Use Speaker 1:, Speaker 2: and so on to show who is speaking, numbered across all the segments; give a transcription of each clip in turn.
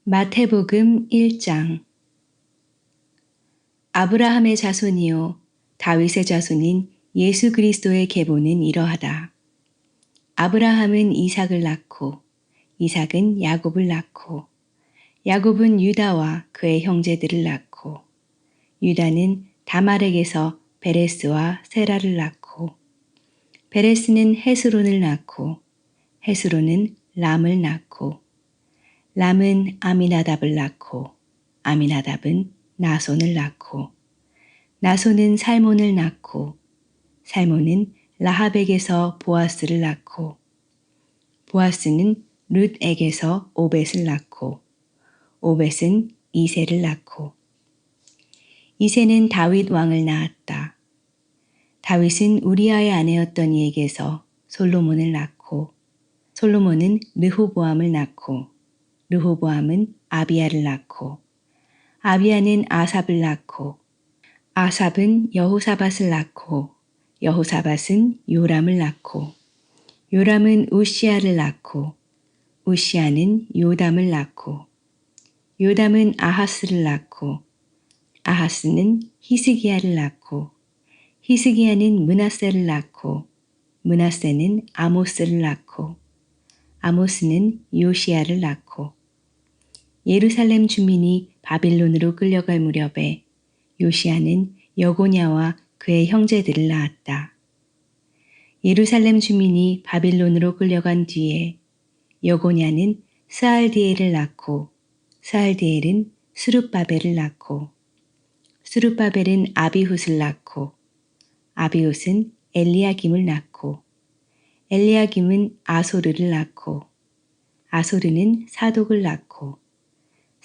Speaker 1: 마태복음 1장. 아브라함의 자손이요 다윗의 자손인 예수 그리스도의 계보는 이러하다. 아브라함은 이삭을 낳고 이삭은 야곱을 낳고 야곱은 유다와 그의 형제들을 낳고 유다는 다말에게서 베레스와 세라를 낳고 베레스는 헤스론을 낳고 헤스론은 람을 낳고 람은 아미나답을 낳고 아미나답은 나손을 낳고 나손은 살몬을 낳고 살몬은 라합에게서 보아스를 낳고 보아스는 룻에게서 오벳을 낳고 오벳은 이새를 낳고 이새는 다윗 왕을 낳았다. 다윗은 우리아의 아내였던 이에게서 솔로몬을 낳고 솔로몬은 르호보암을 낳고 르호보암은 아비야를 낳고 아비야는 아삽을 낳고 아삽은 여호사밧을 낳고 여호사밧은 요람을 낳고 요람은 우시야를 낳고 우시야는 요담을 낳고 요담은 아하스를 낳고 아하스는 히스기야를 낳고 히스기야는 므낫세를 낳고 므낫세는 아모스를 낳고 아모스는 요시야를 낳고 예루살렘 주민이 바빌론으로 끌려갈 무렵에 요시야는 여고냐와 그의 형제들을 낳았다. 예루살렘 주민이 바빌론으로 끌려간 뒤에 여고냐는 스알디엘을 낳고 스알디엘은 스룹바벨을 낳고 스룹바벨은 아비훗을 낳고 아비훗은 엘리야김을 낳고 엘리야김은 아소르를 낳고 아소르는 사독을 낳고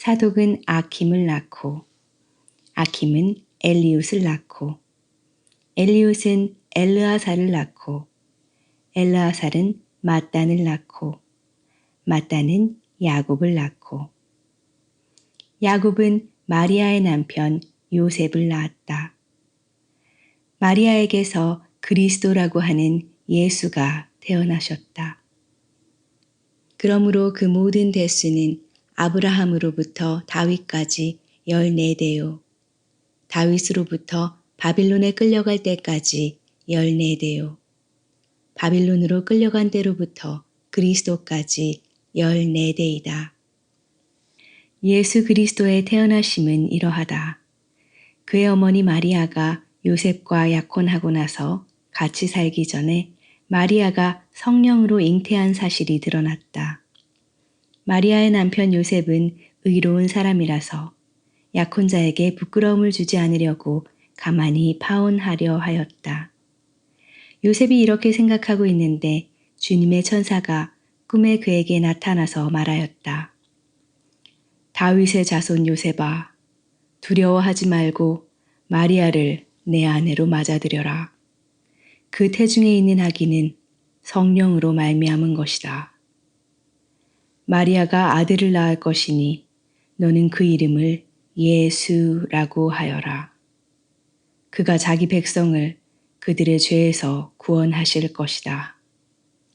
Speaker 1: 사독은 아킴을 낳고 아킴은 엘리웃을 낳고 엘리웃은 엘르아살을 낳고 엘르아살은 mat단을 낳고 mat단은 야곱을 낳고 야곱은 마리아의 남편 요셉을 낳았다. 마리아에게서 그리스도라고 하는 예수가 태어나셨다. 그러므로 그 모든 대수는 아브라함으로부터 다윗까지 14대요. 다윗으로부터 바빌론에 끌려갈 때까지 14대요. 바빌론으로 끌려간 때로부터 그리스도까지 14대이다. 예수 그리스도의 태어나심은 이러하다. 그의 어머니 마리아가 요셉과 약혼하고 나서 같이 살기 전에 마리아가 성령으로 잉태한 사실이 드러났다. 마리아의 남편 요셉은 의로운 사람이라서 약혼자에게 부끄러움을 주지 않으려고 가만히 파혼하려 하였다. 요셉이 이렇게 생각하고 있는데 주님의 천사가 꿈에 그에게 나타나서 말하였다. 다윗의 자손 요셉아, 두려워하지 말고 마리아를 내 아내로 맞아들여라. 그 태중에 있는 아기는 성령으로 말미암은 것이다. 마리아가 아들을 낳을 것이니 너는 그 이름을 예수라고 하여라. 그가 자기 백성을 그들의 죄에서 구원하실 것이다.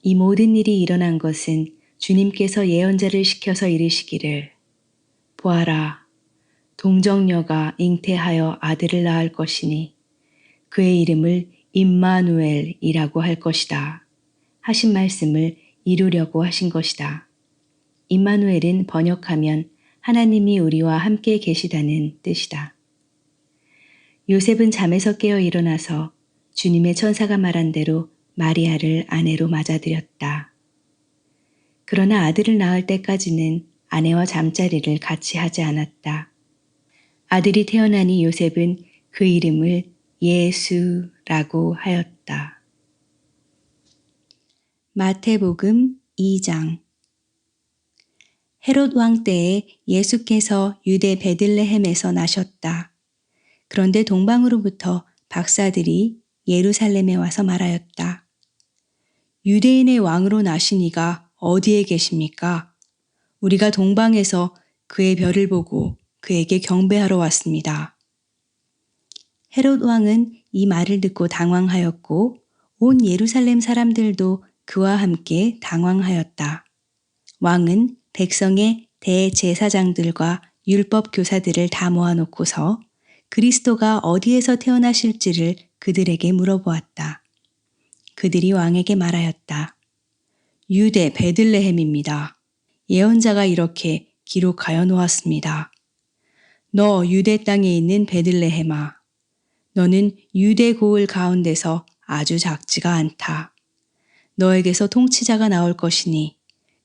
Speaker 1: 이 모든 일이 일어난 것은 주님께서 예언자를 시켜서 이르시기를 보아라, 동정녀가 잉태하여 아들을 낳을 것이니 그의 이름을 임마누엘이라고 할 것이다 하신 말씀을 이루려고 하신 것이다. 임마누엘은 번역하면 하나님이 우리와 함께 계시다는 뜻이다. 요셉은 잠에서 깨어 일어나서 주님의 천사가 말한 대로 마리아를 아내로 맞아들였다. 그러나 아들을 낳을 때까지는 아내와 잠자리를 같이 하지 않았다. 아들이 태어나니 요셉은 그 이름을 예수라고 하였다. 마태복음 2장. 헤롯 왕 때에 예수께서 유대 베들레헴에서 나셨다. 그런데 동방으로부터 박사들이 예루살렘에 와서 말하였다. 유대인의 왕으로 나신 이가 어디에 계십니까? 우리가 동방에서 그의 별을 보고 그에게 경배하러 왔습니다. 헤롯 왕은 이 말을 듣고 당황하였고 온 예루살렘 사람들도 그와 함께 당황하였다. 왕은 백성의 대제사장들과 율법 교사들을 다 모아놓고서 그리스도가 어디에서 태어나실지를 그들에게 물어보았다. 그들이 왕에게 말하였다. 유대 베들레헴입니다. 예언자가 이렇게 기록하여 놓았습니다. 너 유대 땅에 있는 베들레헴아, 너는 유대 고을 가운데서 아주 작지가 않다. 너에게서 통치자가 나올 것이니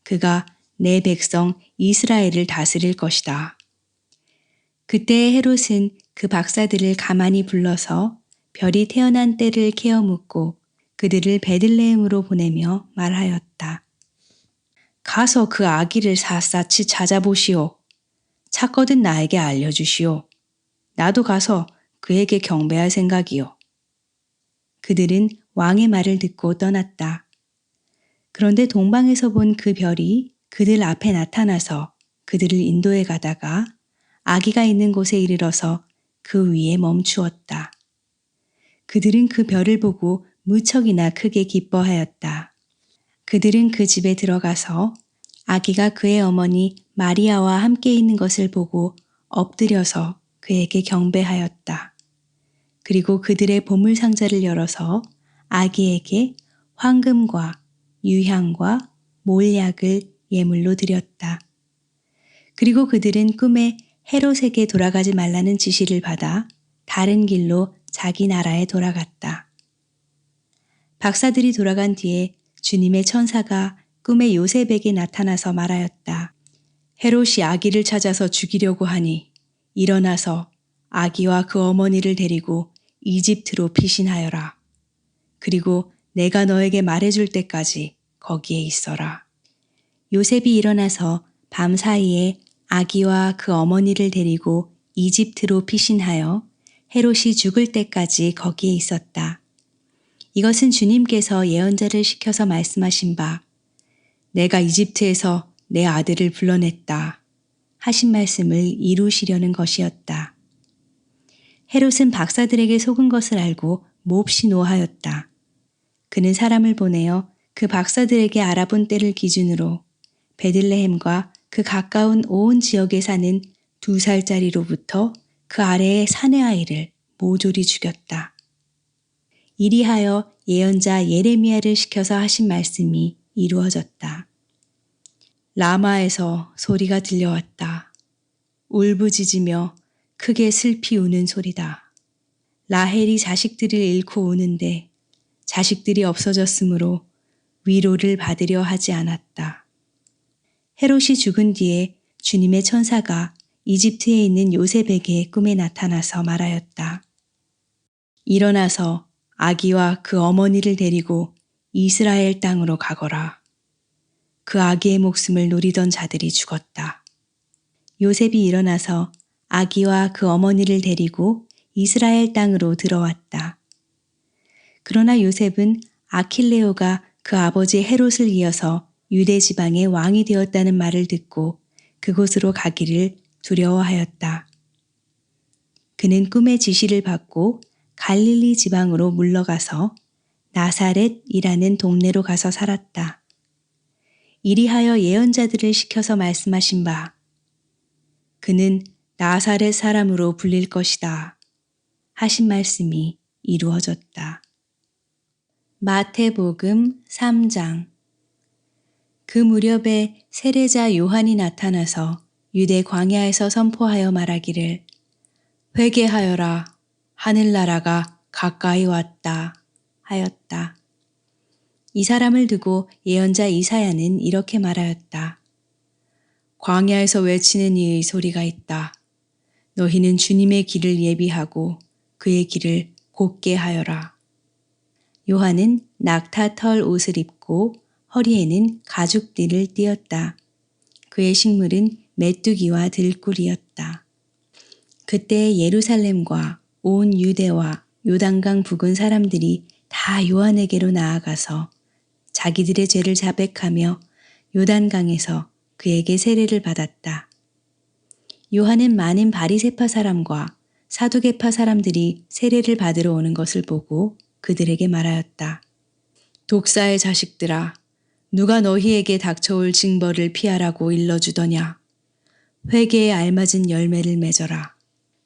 Speaker 1: 그가 내 백성 이스라엘을 다스릴 것이다. 그때 헤롯은 그 박사들을 가만히 불러서 별이 태어난 때를 캐어 묻고 그들을 베들레헴으로 보내며 말하였다. 가서 그 아기를 샅샅이 찾아보시오. 찾거든 나에게 알려주시오. 나도 가서 그에게 경배할 생각이요. 그들은 왕의 말을 듣고 떠났다. 그런데 동방에서 본 그 별이 그들 앞에 나타나서 그들을 인도해 가다가 아기가 있는 곳에 이르러서 그 위에 멈추었다. 그들은 그 별을 보고 무척이나 크게 기뻐하였다. 그들은 그 집에 들어가서 아기가 그의 어머니 마리아와 함께 있는 것을 보고 엎드려서 그에게 경배하였다. 그리고 그들의 보물 상자를 열어서 아기에게 황금과 유향과 몰약을 예물로 드렸다. 그리고 그들은 꿈에 헤롯에게 돌아가지 말라는 지시를 받아 다른 길로 자기 나라에 돌아갔다. 박사들이 돌아간 뒤에 주님의 천사가 꿈에 요셉에게 나타나서 말하였다. 헤롯이 아기를 찾아서 죽이려고 하니 일어나서 아기와 그 어머니를 데리고 이집트로 피신하여라. 그리고 내가 너에게 말해줄 때까지 거기에 있어라. 요셉이 일어나서 밤 사이에 아기와 그 어머니를 데리고 이집트로 피신하여 헤롯이 죽을 때까지 거기에 있었다. 이것은 주님께서 예언자를 시켜서 말씀하신 바 내가 이집트에서 내 아들을 불러냈다 하신 말씀을 이루시려는 것이었다. 헤롯은 박사들에게 속은 것을 알고 몹시 노하였다. 그는 사람을 보내어 그 박사들에게 알아본 때를 기준으로 베들레헴과 그 가까운 온 지역에 사는 2살짜리로부터 그 아래의 사내 아이를 모조리 죽였다. 이리하여 예언자 예레미야를 시켜서 하신 말씀이 이루어졌다. 라마에서 소리가 들려왔다. 울부짖으며 크게 슬피 우는 소리다. 라헬이 자식들을 잃고 우는데 자식들이 없어졌으므로 위로를 받으려 하지 않았다. 헤롯이 죽은 뒤에 주님의 천사가 이집트에 있는 요셉에게 꿈에 나타나서 말하였다. 일어나서 아기와 그 어머니를 데리고 이스라엘 땅으로 가거라. 그 아기의 목숨을 노리던 자들이 죽었다. 요셉이 일어나서 아기와 그 어머니를 데리고 이스라엘 땅으로 들어왔다. 그러나 요셉은 아킬레오가 그 아버지 헤롯을 이어서 유대 지방의 왕이 되었다는 말을 듣고 그곳으로 가기를 두려워하였다. 그는 꿈의 지시를 받고 갈릴리 지방으로 물러가서 나사렛이라는 동네로 가서 살았다. 이리하여 예언자들을 시켜서 말씀하신 바 그는 나사렛 사람으로 불릴 것이다 하신 말씀이 이루어졌다. 마태복음 3장. 그 무렵에 세례자 요한이 나타나서 유대 광야에서 선포하여 말하기를 회개하여라 하늘나라가 가까이 왔다 하였다. 이 사람을 두고 예언자 이사야는 이렇게 말하였다. 광야에서 외치는 이의 소리가 있다. 너희는 주님의 길을 예비하고 그의 길을 곧게 하여라. 요한은 낙타털 옷을 입고 허리에는 가죽띠를 띠었다. 그의 식물은 메뚜기와 들꿀이었다. 그때 예루살렘과 온 유대와 요단강 부근 사람들이 다 요한에게로 나아가서 자기들의 죄를 자백하며 요단강에서 그에게 세례를 받았다. 요한은 많은 바리새파 사람과 사두개파 사람들이 세례를 받으러 오는 것을 보고 그들에게 말하였다. 독사의 자식들아, 누가 너희에게 닥쳐올 징벌을 피하라고 일러주더냐? 회개에 알맞은 열매를 맺어라.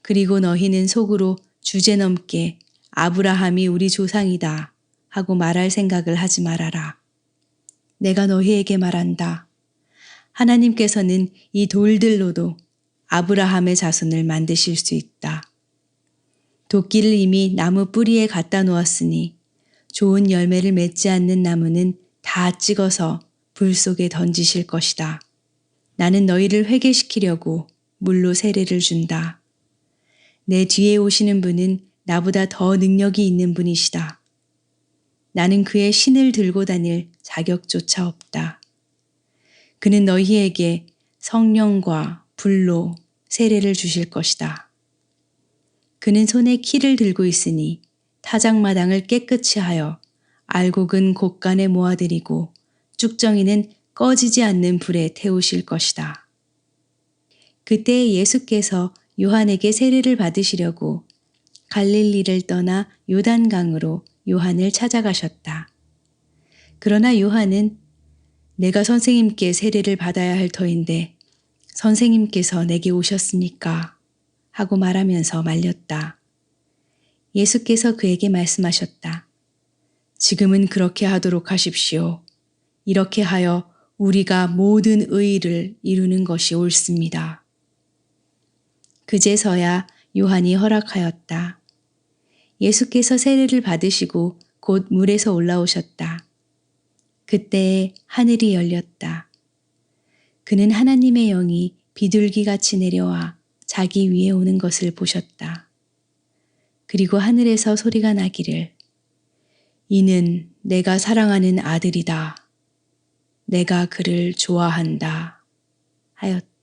Speaker 1: 그리고 너희는 속으로 주제넘게 아브라함이 우리 조상이다 하고 말할 생각을 하지 말아라. 내가 너희에게 말한다. 하나님께서는 이 돌들로도 아브라함의 자손을 만드실 수 있다. 도끼를 이미 나무 뿌리에 갖다 놓았으니 좋은 열매를 맺지 않는 나무는 다 찍어서 불 속에 던지실 것이다. 나는 너희를 회개시키려고 물로 세례를 준다. 내 뒤에 오시는 분은 나보다 더 능력이 있는 분이시다. 나는 그의 신을 들고 다닐 자격조차 없다. 그는 너희에게 성령과 불로 세례를 주실 것이다. 그는 손에 키를 들고 있으니 타작마당을 깨끗이 하여 알곡은 곳간에 모아들이고 쭉정이는 꺼지지 않는 불에 태우실 것이다. 그때 예수께서 요한에게 세례를 받으시려고 갈릴리를 떠나 요단강으로 요한을 찾아가셨다. 그러나 요한은 내가 선생님께 세례를 받아야 할 터인데 선생님께서 내게 오셨습니까? 하고 말하면서 말렸다. 예수께서 그에게 말씀하셨다. 지금은 그렇게 하도록 하십시오. 이렇게 하여 우리가 모든 의의를 이루는 것이 옳습니다. 그제서야 요한이 허락하였다. 예수께서 세례를 받으시고 곧 물에서 올라오셨다. 그때에 하늘이 열렸다. 그는 하나님의 영이 비둘기같이 내려와 자기 위에 오는 것을 보셨다. 그리고 하늘에서 소리가 나기를 이는 내가 사랑하는 아들이다. 내가 그를 좋아한다 하였다.